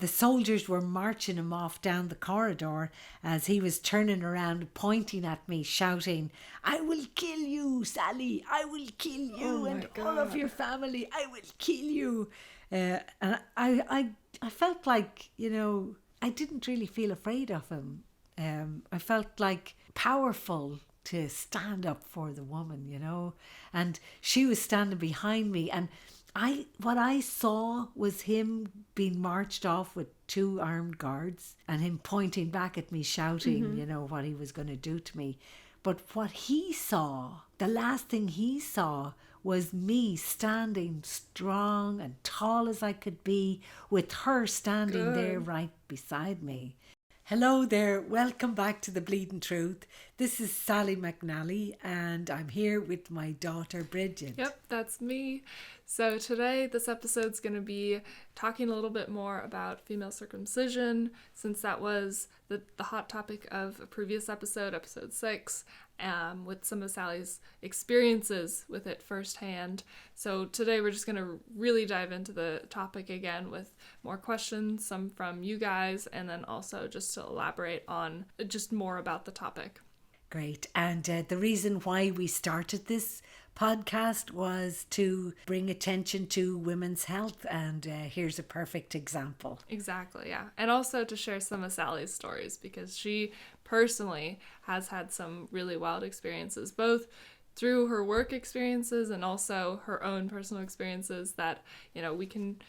The soldiers were marching him off down the corridor as he was turning around, pointing at me, shouting, "I will kill you, Sally! I will kill you and all of your family! I will kill you!" And I felt like, I didn't really feel afraid of him. I felt like powerful to stand up for the woman, and she was standing behind me, and what I saw was him being marched off with 2 armed guards and him pointing back at me, shouting, what he was going to do to me. But what he saw, the last thing he saw, was me standing strong and tall as I could be, with her standing there right beside me. Hello there, welcome back to the Bleedin Truth. This is Sally McNally and I'm here with my daughter Bridget. Yep, that's me. So today this episode's going to be talking a little bit more about female circumcision, since that was the hot topic of a previous episode, episode 6, with some of Sally's experiences with it firsthand. So today we're just going to really dive into the topic again with more questions, some from you guys, and then also just to elaborate on just more about the topic. Great. And the reason why we started this podcast was to bring attention to women's health, and here's a perfect example. Exactly, yeah. And also to share some of Sally's stories, because she personally has had some really wild experiences, both through her work experiences and also her own personal experiences that, we can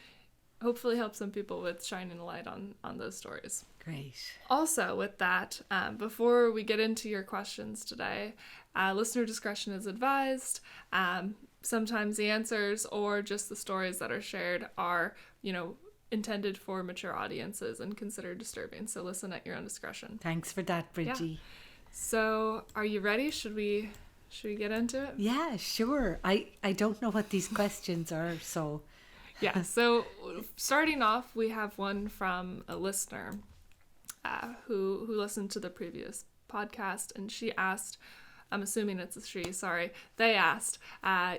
hopefully help some people with shining a light on those stories. Great. Also, with that, before we get into your questions today, listener discretion is advised. Sometimes the answers or just the stories that are shared are, intended for mature audiences and considered disturbing. So listen at your own discretion. Thanks for that, Bridgie. Yeah. So, are you ready? Should we get into it? Yeah, sure. I don't know what these questions are, so... Yeah, so starting off, we have one from a listener who listened to the previous podcast, and she asked, I'm assuming it's a she, sorry, they asked,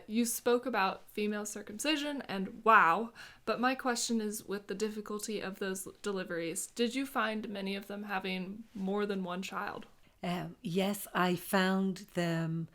you spoke about female circumcision, and wow, but my question is, with the difficulty of those deliveries, did you find many of them having more than one child? Yes, I found them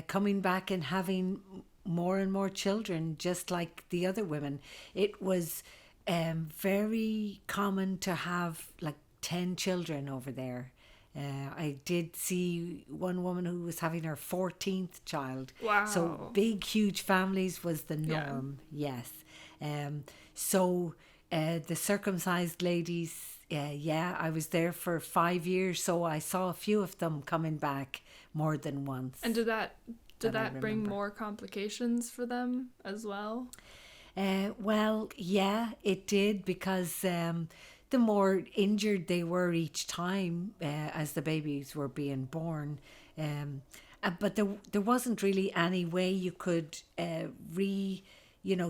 coming back and having more and more children, just like the other women. It was very common to have like 10 children over there. I did see one woman who was having her 14th child. Wow. So big, huge families was the norm. Yeah. Yes. So the circumcised ladies, I was there for 5 years, so I saw a few of them coming back more than once. And did that bring more complications for them as well? Well, yeah, it did, because the more injured they were each time as the babies were being born. But there wasn't really any way you could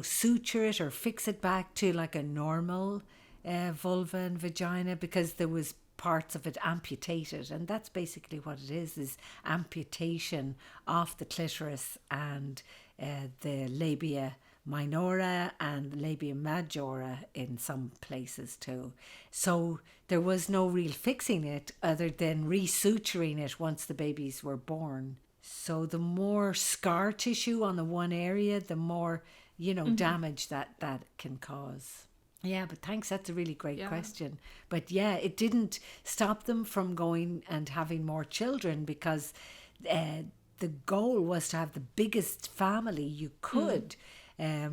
suture it or fix it back to like a normal vulva and vagina, because there was parts of it amputated, and that's basically what it is amputation of the clitoris and the labia minora and labia majora in some places too. So there was no real fixing it other than resuturing it once the babies were born. So the more scar tissue on the one area, the more damage that can cause. Yeah, but thanks. That's a really great question. But yeah, it didn't stop them from going and having more children, because the goal was to have the biggest family you could.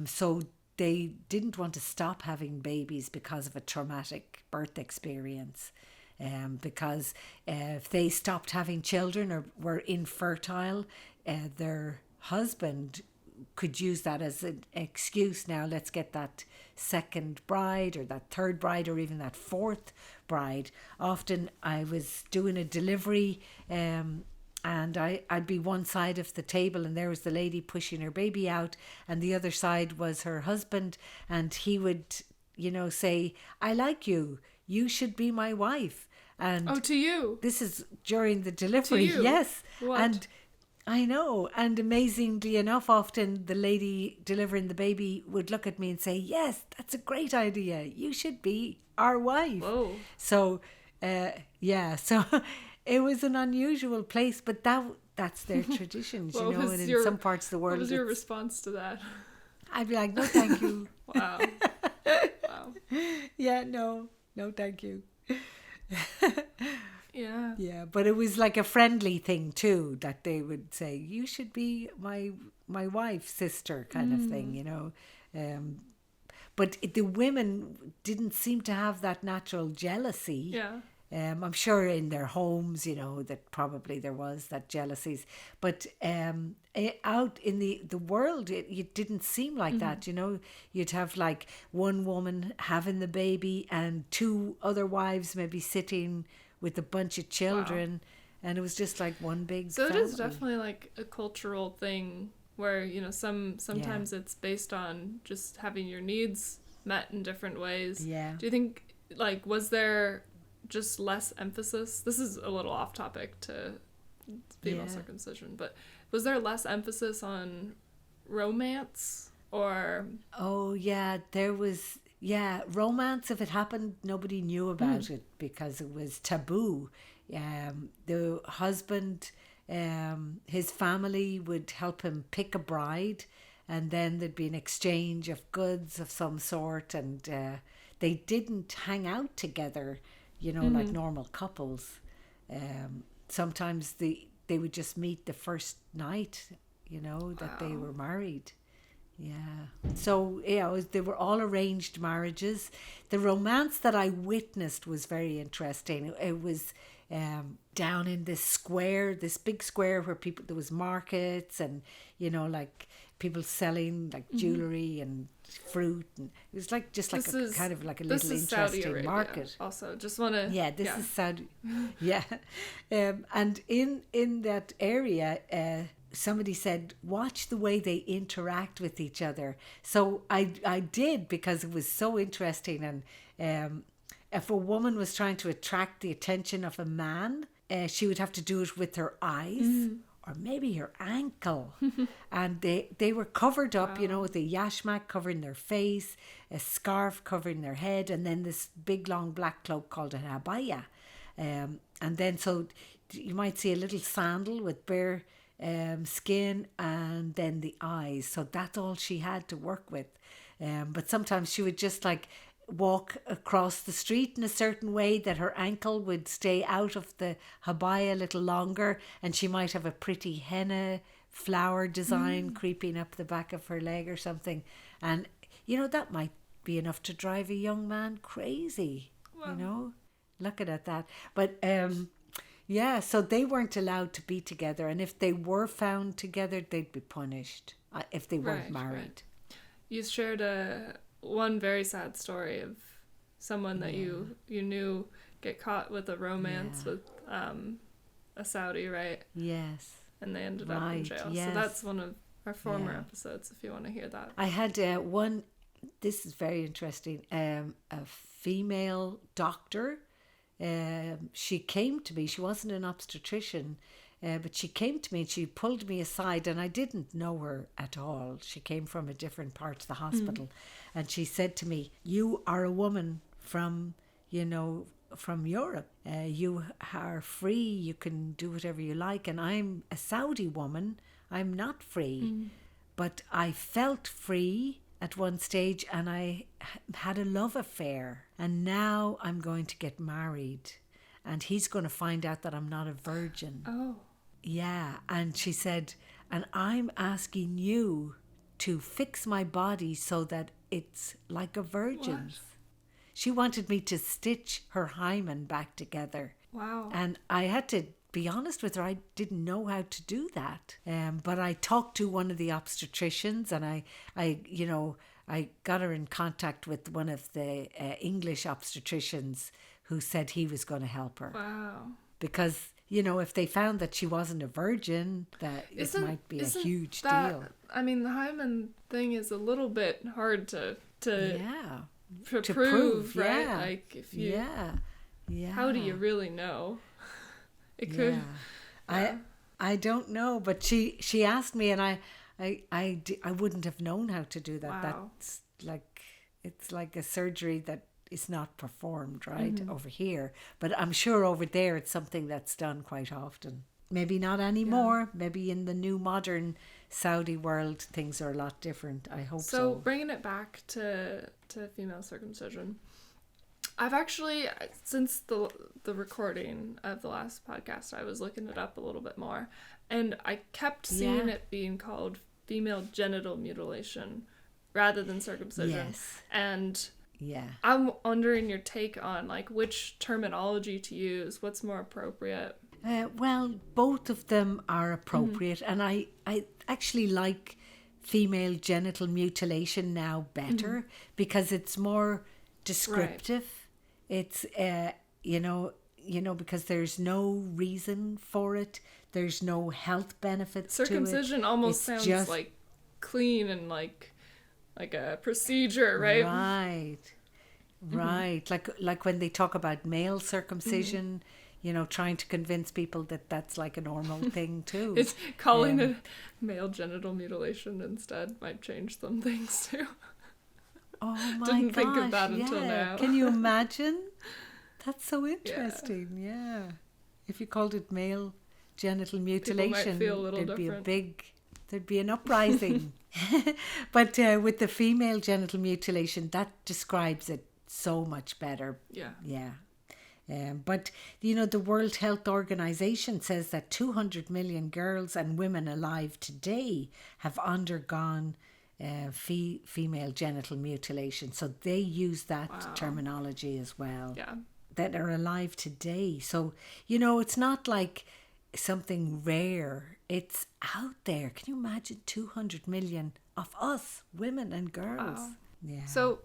So they didn't want to stop having babies because of a traumatic birth experience. Because if they stopped having children or were infertile, their husband could use that as an excuse. Now let's get that second bride or that third bride or even that fourth bride. Often I was doing a delivery and I'd be one side of the table and there was the lady pushing her baby out, and the other side was her husband, and he would say, "I like you, you should be my wife." And to you, this is during the delivery. To you? Yes. What? And I know. And amazingly enough, often the lady delivering the baby would look at me and say, yes, that's a great idea. You should be our wife. Whoa. So, yeah. So it was an unusual place, but that's their traditions, What and was in some parts of the world. What was your response to that? I'd be like, no, thank you. Wow. Wow. Yeah, no, thank you. Yeah. Yeah, but it was like a friendly thing too, that they would say, you should be my wife, sister, kind of thing, you know. But the women didn't seem to have that natural jealousy. Yeah. I'm sure in their homes, you know, that probably there was that jealousies. But out in the world, it didn't seem like that, you know. You'd have like one woman having the baby and two other wives maybe sitting with a bunch of children. Wow. And it was just like one big So family. It is definitely like a cultural thing where, you know, sometimes it's based on just having your needs met in different ways. Yeah. Do you think, like, was there just less emphasis? This is a little off topic to female circumcision, but was there less emphasis on romance or? Oh yeah, there was. Yeah, romance, if it happened, nobody knew about it because it was taboo. The husband, his family would help him pick a bride, and then there'd be an exchange of goods of some sort, and they didn't hang out together, you know, like normal couples. Sometimes they would just meet the first night, you know, that they were married. Yeah. So, yeah, they were all arranged marriages. The romance that I witnessed was very interesting. It was down in this square, this big square where there was markets and, you know, like people selling like jewelry and fruit. And it was like just like kind of like a little interesting market. Also, just want to. Yeah, this is Saudi. Yeah. And in that area, somebody said, watch the way they interact with each other. So I did, because it was so interesting. And if a woman was trying to attract the attention of a man, she would have to do it with her eyes or maybe her ankle. And they were covered up, you know, with a yashmak covering their face, a scarf covering their head, and then this big long black cloak called an abaya. And then so you might see a little sandal with bare skin, and then the eyes. So that's all she had to work with. But sometimes she would just like walk across the street in a certain way that her ankle would stay out of the habaya a little longer, and she might have a pretty henna flower design creeping up the back of her leg or something. And you know, that might be enough to drive a young man crazy. Wow. You know, looking at that. But yeah, so they weren't allowed to be together, and if they were found together, they'd be punished if they weren't married. Right. You shared one very sad story of someone that you knew get caught with a romance with a Saudi, right? Yes. And they ended up in jail. Yes. So that's one of our former episodes, if you want to hear that. I had one, this is very interesting, a female doctor. She came to me. She wasn't an obstetrician, but she came to me and she pulled me aside, and I didn't know her at all. She came from a different part of the hospital, and she said to me, "You are a woman from, you know, from Europe. You are free. You can do whatever you like. And I'm a Saudi woman. I'm not free, but I felt free at one stage, and I had a love affair, and now I'm going to get married, and he's going to find out that I'm not a virgin." Oh. Yeah. And she said, "And I'm asking you to fix my body so that it's like a virgin's." What? She wanted me to stitch her hymen back together. Wow. And I had to be honest with her, I didn't know how to do that. But I talked to one of the obstetricians, and I got her in contact with one of the English obstetricians who said he was going to help her. Wow. Because, you know, if they found that she wasn't a virgin, that it might be a huge deal. I mean, the hymen thing is a little bit hard to prove, right? Yeah. Like, if you... Yeah. How do you really know? It could... I don't know, but she asked me, and I wouldn't have known how to do that. Wow. That's like, it's like a surgery that is not performed right over here, but I'm sure over there it's something that's done quite often. Maybe not anymore. Maybe in the new modern Saudi world things are a lot different. I hope so. So bringing it back to female circumcision, I've actually, since the recording of the last podcast, I was looking it up a little bit more, and I kept seeing it being called female genital mutilation rather than circumcision. Yes. And Yeah. I'm wondering your take on like which terminology to use, what's more appropriate. Well, both of them are appropriate, and I actually like female genital mutilation now better because it's more descriptive. Right. It's because there's no reason for it. There's no health benefits to it. Circumcision almost sounds just like clean and like a procedure, right? Right. Right. Like when they talk about male circumcision, trying to convince people that that's like a normal thing too. It's calling it male genital mutilation instead might change some things too. Oh my gosh. Didn't think of that until now. Can you imagine? That's so interesting. Yeah. If you called it male genital mutilation, feel a little there'd different. There'd be an uprising. But with the female genital mutilation, that describes it so much better. Yeah. Yeah. But, the World Health Organization says that 200 million girls and women alive today have undergone female genital mutilation. So they use that terminology as well. Yeah. That are alive today. So, it's not like something rare. It's out there. Can you imagine 200 million of us, women and girls? Wow. Yeah. So,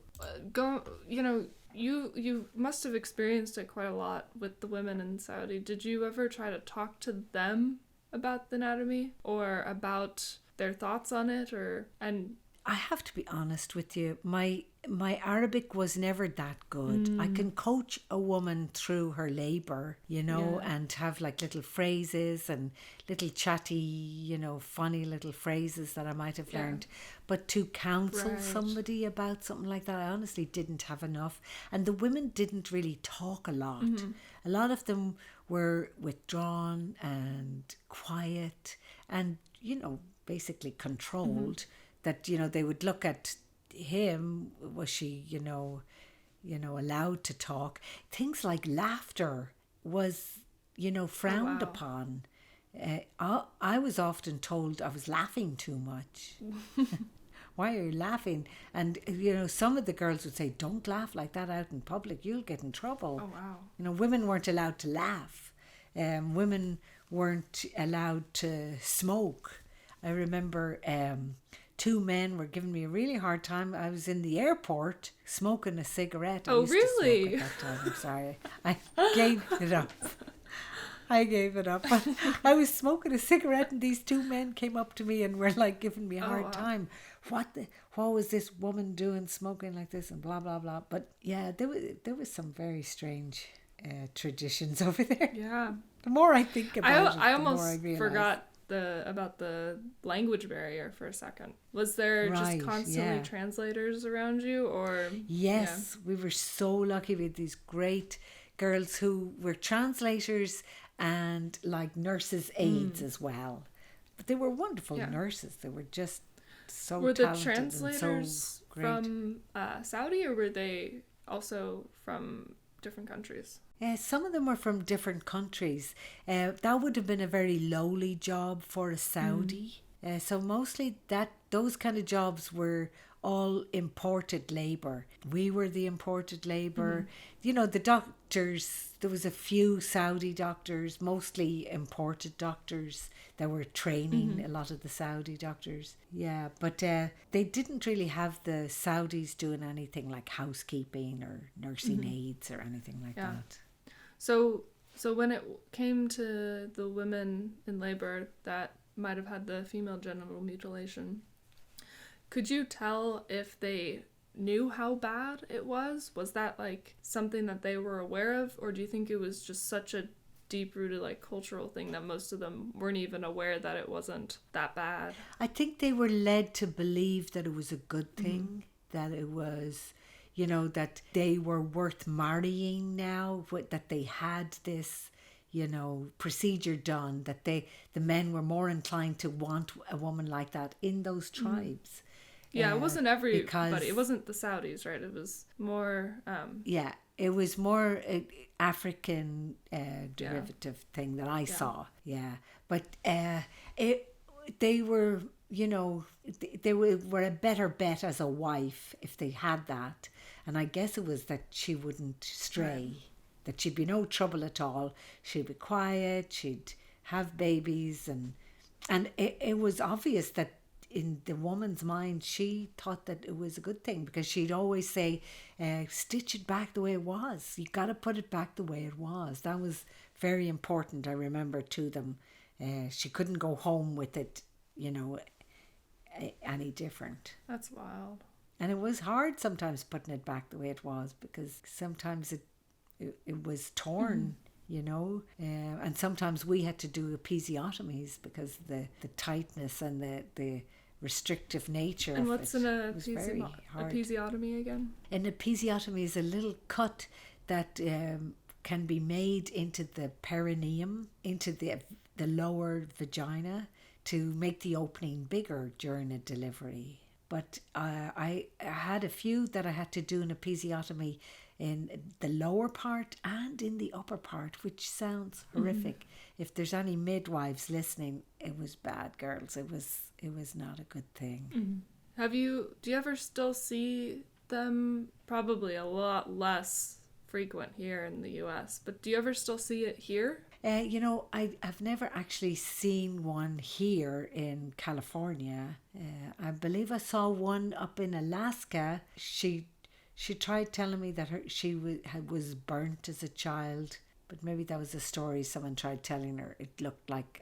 you must have experienced it quite a lot with the women in Saudi. Did you ever try to talk to them about the anatomy or about their thoughts on it? And I have to be honest with you. My Arabic was never that good. I can coach a woman through her labour, and have like little phrases and little chatty, funny little phrases that I might have learned. But to counsel somebody about something like that, I honestly didn't have enough. And the women didn't really talk a lot. A lot of them were withdrawn and quiet and, basically controlled. That, they would look at him, was she, allowed to talk? Things like laughter was, frowned upon. I was often told I was laughing too much. Why are you laughing? And, some of the girls would say, don't laugh like that out in public. You'll get in trouble. Oh, wow. Women weren't allowed to laugh. Women weren't allowed to smoke. I remember... two men were giving me a really hard time. I was in the airport smoking a cigarette. Oh, really? To smoke at that time. I'm sorry. I gave it up. But I was smoking a cigarette and these two men came up to me and were like giving me a hard time. What was this woman doing smoking like this and blah, blah, blah. But yeah, there was some very strange traditions over there. Yeah. The more I think about it, I the more I almost realize. forgot about the language barrier for a second. Was there just constantly translators around you, or? Yes, we were so lucky. We had these great girls who were translators and like nurses' aides as well. But they were wonderful nurses. They were just so were talented. The translators and so great. From Saudi, or were they also from different countries? Some of them were from different countries. That would have been a very lowly job for a Saudi. So mostly those kind of jobs were all imported labour. We were the imported labour. The doctors, there was a few Saudi doctors, mostly imported doctors that were training a lot of the Saudi doctors. Yeah, but they didn't really have the Saudis doing anything like housekeeping or nursing aides or anything like that. So when it came to the women in labor that might have had the female genital mutilation, could you tell if they knew how bad it was? Was that like something that they were aware of, or do you think it was just such a deep-rooted like cultural thing that most of them weren't even aware that it wasn't that bad. I think they were led to believe that it was a good thing, that it was, you know, that they were worth marrying now, that they had this, you know, procedure done, that the men were more inclined to want a woman like that in those tribes. Yeah, it wasn't everybody. Because It wasn't the Saudis, right? It was more... yeah, it was more African derivative thing that I saw. Yeah, but they were, you know, they were a better bet as a wife if they had that. And I guess it was that she wouldn't stray, that she'd be no trouble at all. She'd be quiet, she'd have babies, and it was obvious that in the woman's mind, she thought that it was a good thing, because she'd always say, stitch it back the way it was. You got to put it back the way it was. That was very important, I remember, to them. She couldn't go home with it, you know, any different. That's wild. And it was hard sometimes putting it back the way it was, because sometimes it was torn. You know, and sometimes we had to do episiotomies because the tightness and the restrictive nature and of what's it an was very hard. episiotomy again? An episiotomy is a little cut that can be made into the perineum, into the lower vagina, to make the opening bigger during a delivery. But I had a few that I had to do an episiotomy in the lower part and in the upper part, which sounds horrific. If there's any midwives listening, it was bad, girls. It was not a good thing. Do you ever still see them? Probably a lot less frequent here in the US, but do you ever still see it here? You know, I've never actually seen one here in California. I believe I saw one up in Alaska. She tried telling me that she was burnt as a child, but maybe that was a story someone tried telling her. It looked like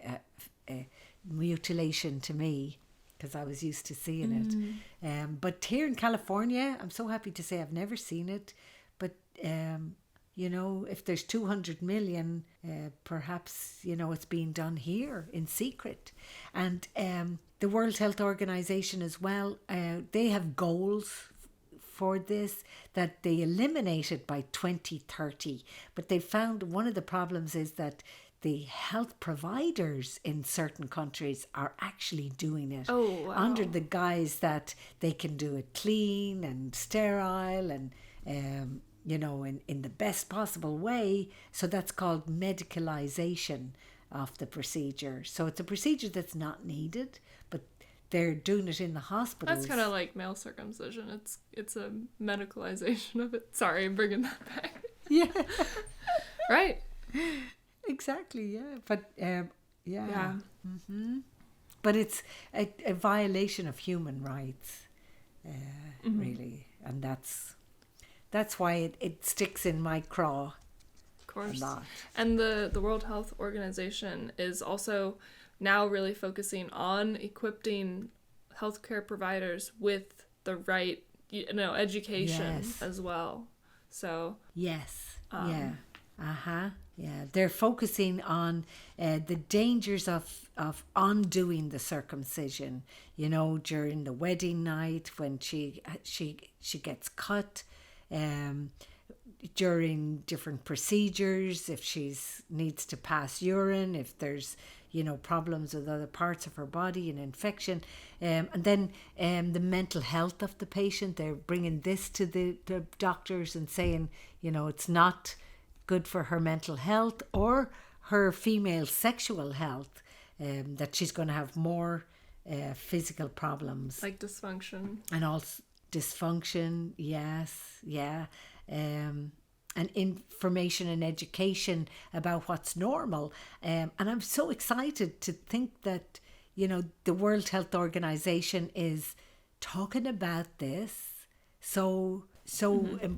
a mutilation to me, because I was used to seeing it. But here in California, I'm so happy to say I've never seen it. But, you know, if there's 200 million, perhaps, you know, it's being done here in secret. And the World Health Organization as well, they have goals for this, that they eliminate it by 2030. But they found one of the problems is that the health providers in certain countries are actually doing it under the guise that they can do it clean and sterile and you know, in the best possible way. So that's called medicalization of the procedure. So it's a procedure that's not needed, but they're doing it in the hospitals. That's kind of like male circumcision. It's a medicalization of it. Sorry, I'm bringing that back. Yeah. Right. Exactly, yeah. But, yeah. Mm-hmm. But it's a violation of human rights, really. And that's why it sticks in my craw. Of course. A lot. And the World Health Organization is also now really focusing on equipping healthcare providers with the right, you know, education as well. So yes, yeah, yeah. They're focusing on the dangers of undoing the circumcision. You know, during the wedding night when she gets cut. During different procedures, if she's needs to pass urine, if there's, you know, problems with other parts of her body, an infection, and then the mental health of the patient. They're bringing this to the doctors and saying, you know, it's not good for her mental health or her female sexual health, that she's going to have more physical problems. Like dysfunction. And also dysfunction, yes, yeah. And information and education about what's normal. And I'm so excited to think that, you know, the World Health Organization is talking about this. So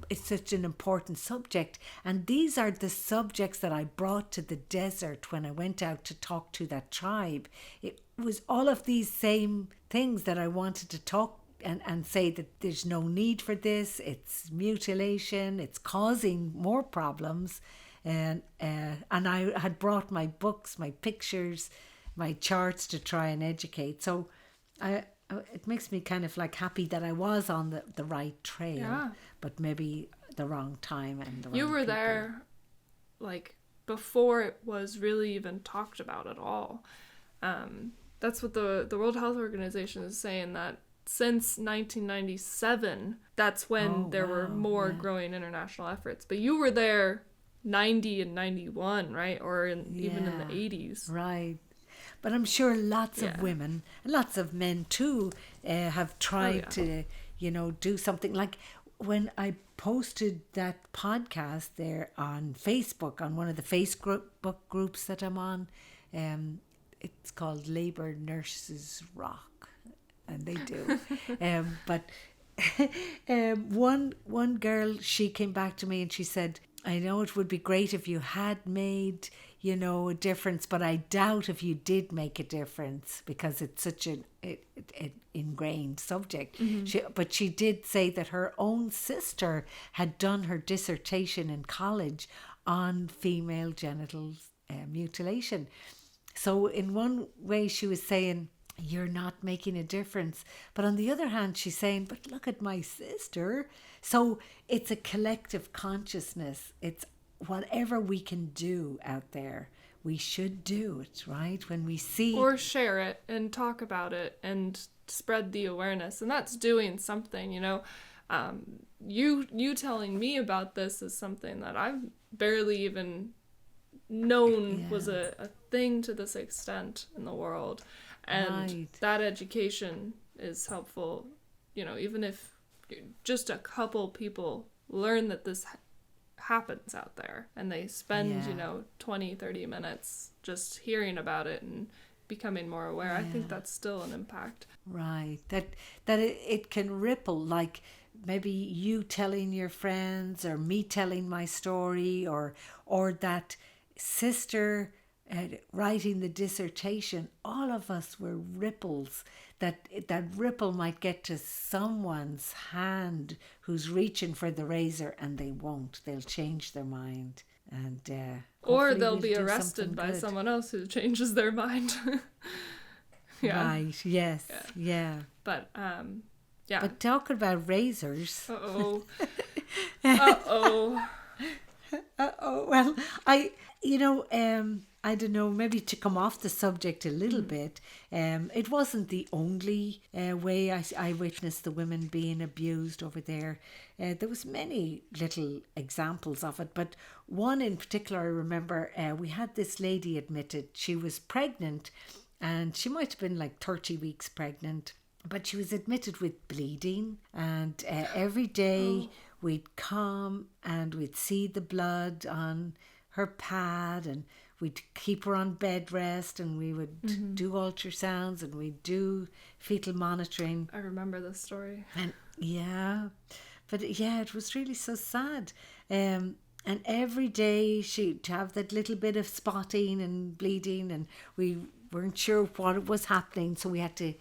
it's such an important subject. And these are the subjects that I brought to the desert when I went out to talk to that tribe. It was all of these same things that I wanted to talk and say that there's no need for this. It's mutilation. It's causing more problems. and I had brought my books, my pictures, my charts to try and educate. So it makes me kind of like happy that I was on the right trail, Yeah. but maybe the wrong time and the wrong You were people. there, like, before it was really even talked about at all. That's what the World Health Organization is saying, that since 1997, that's when there were more growing international efforts. But you were there 90 and 91, right? Or even in the 80s. Right. But I'm sure lots of women, and lots of men too, have tried to, do something. Like when I posted that podcast there on Facebook, on one of the Facebook groups that I'm on, it's called Labour Nurses Rock, and they do. But one girl, she came back to me and she said, I know it would be great if you had made, a difference, but I doubt if you did make a difference because it's such an ingrained subject. But she did say that her own sister had done her dissertation in college on female genital mutilation. So in one way she was saying, you're not making a difference. But on the other hand, she's saying, but look at my sister. So it's a collective consciousness. It's whatever we can do out there, we should do it, right? When we see... Or share it and talk about it and spread the awareness. And that's doing something, You telling me about this is something that I've barely even known was a thing to this extent in the world. And that education is helpful, even if just a couple people learn that this happens out there and they spend, 20, 30 minutes just hearing about it and becoming more aware. I think that's still an impact. Right. That it can ripple, like maybe you telling your friends or me telling my story or that sister writing the dissertation. All of us were ripples. That ripple might get to someone's hand who's reaching for the razor and they won't. They'll change their mind. And or they'll be arrested by someone else who changes their mind. Right, yes, But, But talking about razors... Uh-oh. Well, I don't know, maybe to come off the subject a little bit, it wasn't the only way I witnessed the women being abused over there. There was many little examples of it, but one in particular I remember, we had this lady admitted. She was pregnant and she might have been like 30 weeks pregnant, but she was admitted with bleeding, and every day we'd come and we'd see the blood on her pad, and we'd keep her on bed rest, and we would do ultrasounds, and we'd do fetal monitoring. I remember this story. And it was really so sad. And every day she'd have that little bit of spotting and bleeding, and we weren't sure what was happening, so we had to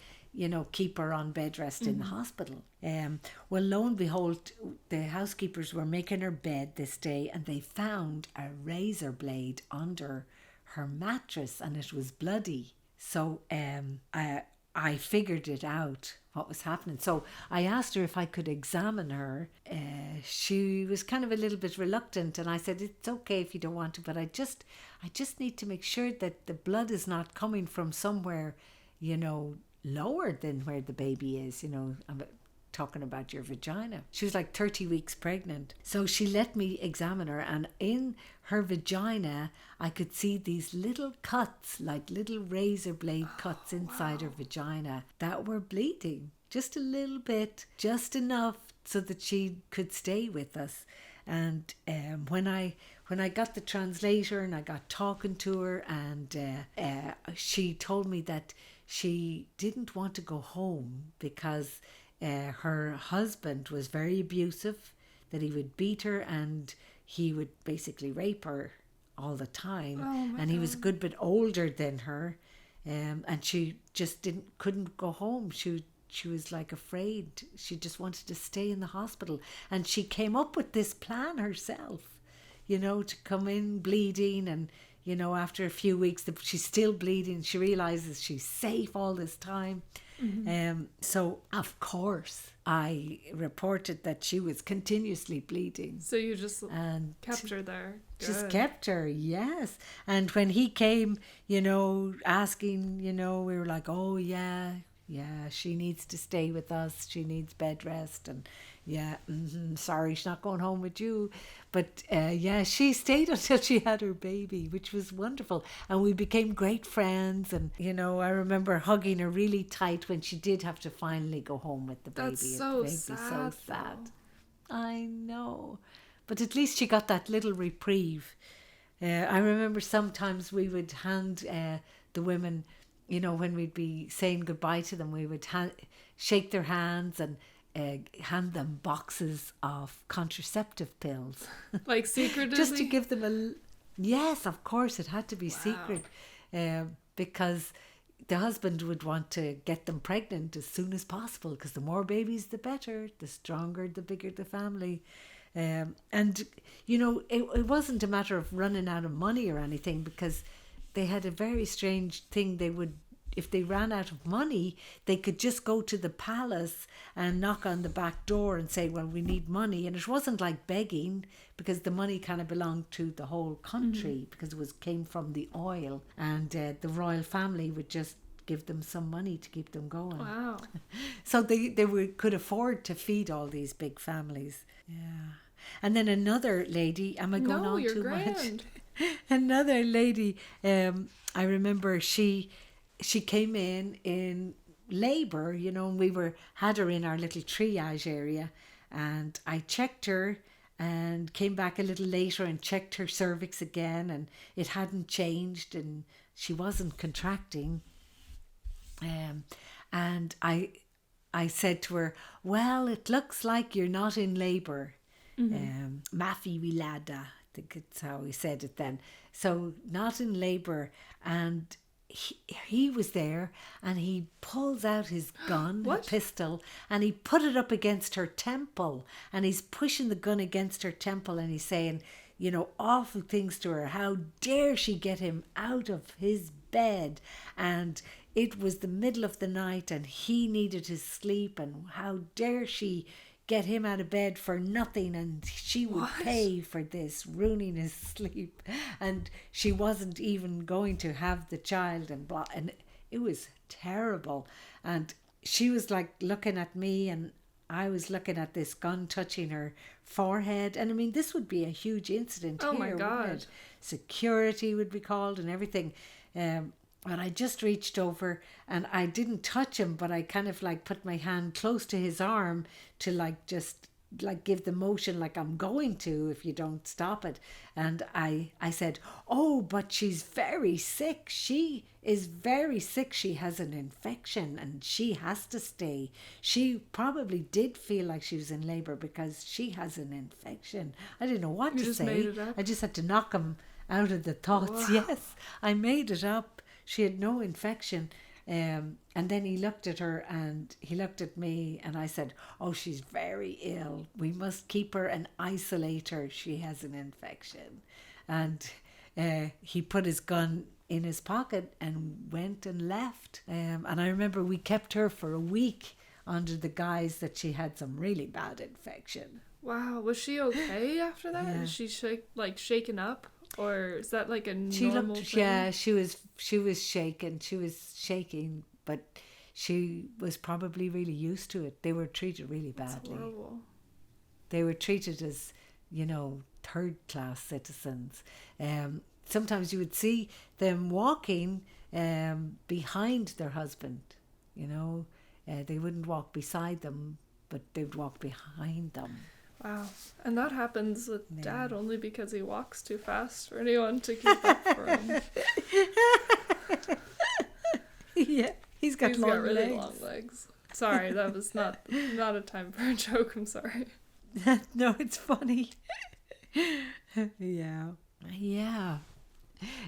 keep her on bed rest in the hospital. Well, lo and behold, the housekeepers were making her bed this day and they found a razor blade under her mattress and it was bloody. So I figured it out, what was happening. So I asked her if I could examine her. She was kind of a little bit reluctant, and I said, it's okay if you don't want to, but I just need to make sure that the blood is not coming from somewhere, lower than where the baby is. I'm talking about your vagina. She was like 30 weeks pregnant. So she let me examine her, and in her vagina I could see these little cuts, like little razor blade cuts inside her vagina that were bleeding just a little bit, just enough so that she could stay with us. And when I got the translator and I got talking to her, and she told me that she didn't want to go home because her husband was very abusive, that he would beat her and he would basically rape her all the time. And he was a good bit older than her, and she just couldn't go home. She was like afraid. She just wanted to stay in the hospital, and she came up with this plan herself. to come in bleeding, and after a few weeks she's still bleeding. She realizes she's safe all this time. So of course I reported that she was continuously bleeding. So you just And kept her there. just Good. kept her, yes. And when he came, asking, we were like, oh yeah, she needs to stay with us. She needs bed rest. And sorry, she's not going home with you. But she stayed until she had her baby, which was wonderful. And we became great friends. And, I remember hugging her really tight when she did have to finally go home with the baby. That's The so baby, sad. so sad. I know. But at least she got that little reprieve. I remember sometimes we would hand the women, when we'd be saying goodbye to them, we would shake their hands and hand them boxes of contraceptive pills. Like secretly? Just to give them yes, of course, it had to be secret, because the husband would want to get them pregnant as soon as possible, because the more babies the better, the stronger, the bigger the family. And it wasn't a matter of running out of money or anything, because they had a very strange thing. They would, if they ran out of money, they could just go to the palace and knock on the back door and say, well, we need money. And it wasn't like begging, because the money kind of belonged to the whole country, because it came from the oil, and the royal family would just give them some money to keep them going. Wow. So they could afford to feed all these big families. Yeah. And then another lady, am I going on you're too grand. much? Another lady, I remember she came in labour, and we had her in our little triage area, and I checked her and came back a little later and checked her cervix again, and it hadn't changed and she wasn't contracting. And I said to her, well, it looks like you're not in labour. Mafi Wilada, I think it's how he said it then. So not in labour. And he was there, and he pulls out his gun, a pistol, and he put it up against her temple, and he's pushing the gun against her temple, and he's saying, awful things to her. How dare she get him out of his bed? And it was the middle of the night and he needed his sleep, and how dare she get him out of bed for nothing, and she would pay for this, ruining his sleep, and she wasn't even going to have the child, and blah, and it was terrible. And she was like looking at me, and I was looking at this gun touching her forehead, and I mean, this would be a huge incident. Oh here, my God. wouldn't it? Security would be called and everything. And I just reached over, and I didn't touch him, but I kind of like put my hand close to his arm to like just like give the motion like I'm going to if you don't stop it. And I said, oh, but she's very sick. She is very sick. She has an infection and she has to stay. She probably did feel like she was in labour because she has an infection. I didn't know what to say. Made it up? I just had to knock him out of the thoughts. Wow. Yes, I made it up. She had no infection. And then he looked at her and he looked at me, and I said, oh, she's very ill. We must keep her and isolate her. She has an infection. And he put his gun in his pocket and went and left. And I remember we kept her for a week under the guise that she had some really bad infection. Wow. Was she okay after that? Yeah. Is she shaken up? Or is that like a She normal looked, thing? yeah, she was shaken. She was shaking, but she was probably really used to it. They were treated really badly. That's horrible. They were treated as, third class citizens. Sometimes you would see them walking behind their husband. They wouldn't walk beside them, but they would walk behind them. Wow. And that happens with Dad only because he walks too fast for anyone to keep up for him. Yeah, he's got really legs. long legs. Sorry, that was not a time for a joke. I'm sorry. No, it's funny. Yeah.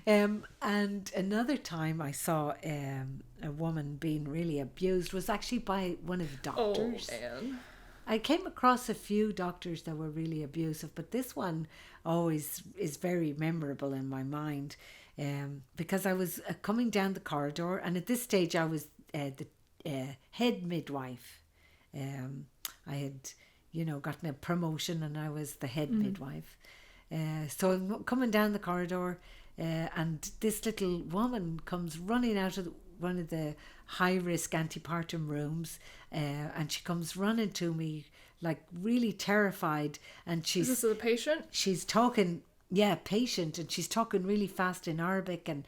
And another time I saw a woman being really abused was actually by one of the doctors. Oh, man. I came across a few doctors that were really abusive, but this one always is very memorable in my mind, because I was coming down the corridor, and at this stage I was the head midwife. I had, gotten a promotion, and I was the head midwife. So I'm coming down the corridor, and this little woman comes running out of one of the high-risk antepartum rooms, and she comes running to me like really terrified, and Is this the patient? she's talking, patient, and she's talking really fast in Arabic, and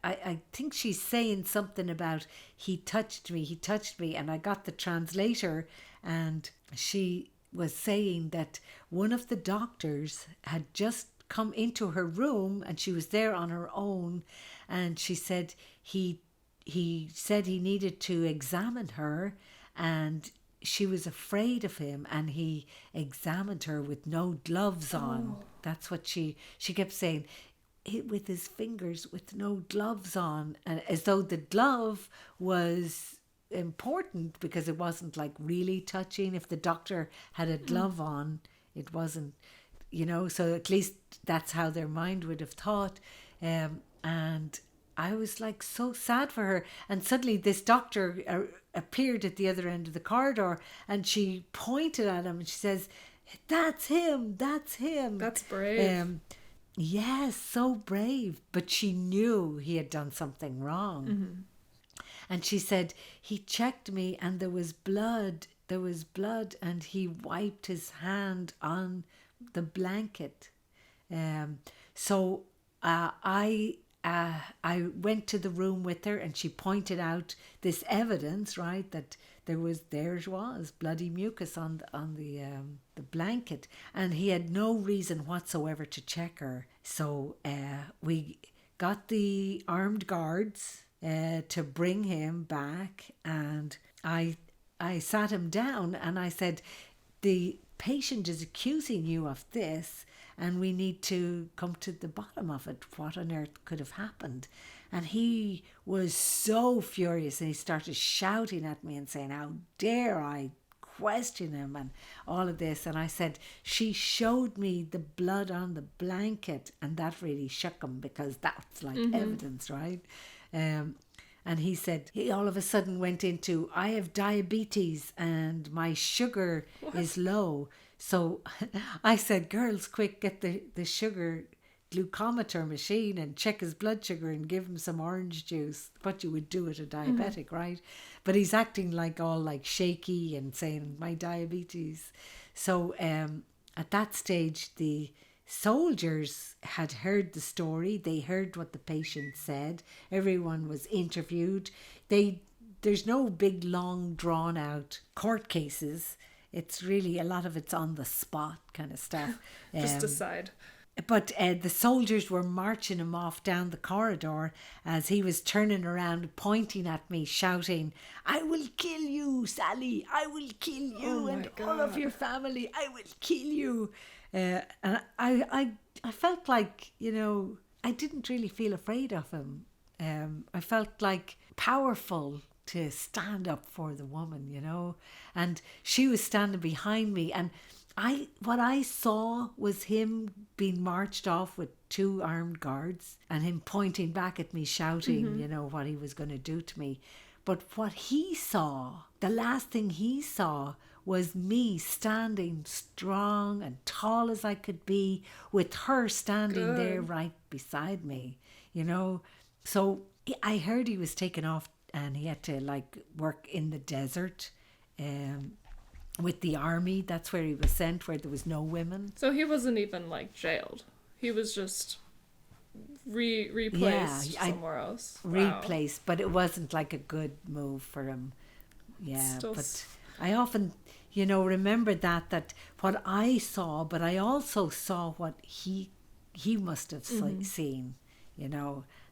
I think she's saying something about he touched me, and I got the translator, and she was saying that one of the doctors had just come into her room, and she was there on her own, and she said he said he needed to examine her, and she was afraid of him, and he examined her with no gloves on. That's what she kept saying, with his fingers with no gloves on, and as though the glove was important because it wasn't like really touching. If the doctor had a glove on, it wasn't, so at least that's how their mind would have thought. And I was like so sad for her, and suddenly this doctor appeared at the other end of the corridor, and she pointed at him and she says, that's him. That's brave. Yes, so brave. But she knew he had done something wrong. And she said, he checked me and there was blood, and he wiped his hand on the blanket. So I went to the room with her, and she pointed out this evidence, right, that there was bloody mucus on the blanket, and he had no reason whatsoever to check her. So we got the armed guards to bring him back, and I sat him down, and I said, the patient is accusing you of this, and we need to come to the bottom of it. What on earth could have happened? And he was so furious, and he started shouting at me and saying, how dare I question him, and all of this. And I said, she showed me the blood on the blanket, and that really shook him, because that's like evidence, right? And he said, he all of a sudden went into, I have diabetes and my sugar is low. So I said, girls, quick, get the sugar glucometer machine and check his blood sugar and give him some orange juice. What you would do with a diabetic, right? But he's acting like all like shaky and saying, my diabetes. So at that stage, the soldiers had heard the story. They heard what the patient said. Everyone was interviewed. There's no big, long, drawn out court cases. It's really, a lot of it's on the spot kind of stuff. Just decide. But the soldiers were marching him off down the corridor as he was turning around, pointing at me, shouting, I will kill you, Sally. I will kill you and all of your family. I will kill you. And I felt like, I didn't really feel afraid of him. I felt like powerful to stand up for the woman, and she was standing behind me, and what I saw was him being marched off with 2 armed guards, and him pointing back at me, shouting, what he was going to do to me. But what he saw, the last thing he saw, was me standing strong and tall as I could be, with her standing there right beside me, So I heard he was taken off, and he had to work in the desert with the army. That's where he was sent, where there was no women. So he wasn't even jailed. He was just replaced somewhere else. Replaced, but it wasn't a good move for him. Yeah, but I often, remember that what I saw, but I also saw what he must have seen,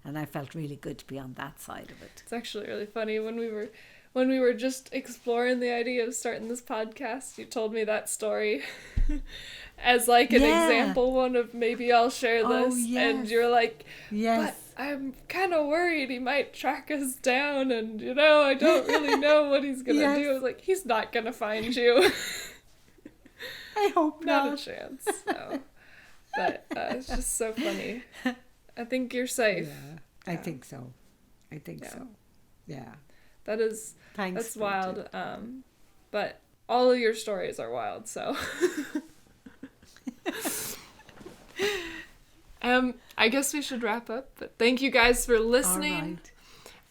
and I felt really good to be on that side of it. It's actually really funny when we were when we were just exploring the idea of starting this podcast, you told me that story as like an example one of maybe I'll share this. And you're like, but I'm kind of worried he might track us down, and I don't really know what he's gonna do. I was like, he's not gonna find you. I hope not. Not a chance. So. But it's just so funny. I think you're safe. Yeah, I think so. Yeah. That's wild. But all of your stories are wild, so. I guess we should wrap up, but thank you guys for listening.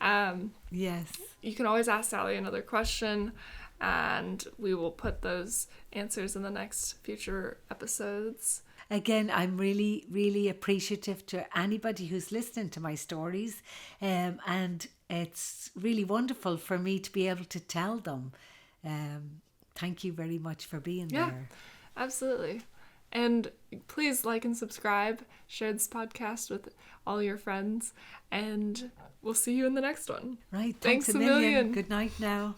All right. Yes. You can always ask Sally another question, and we will put those answers in the next future episodes. Again, I'm really, really appreciative to anybody who's listening to my stories, and it's really wonderful for me to be able to tell them. Thank you very much for being there. Absolutely. And please like and subscribe, share this podcast with all your friends, and we'll see you in the next one. Right. Thanks a million. Good night now.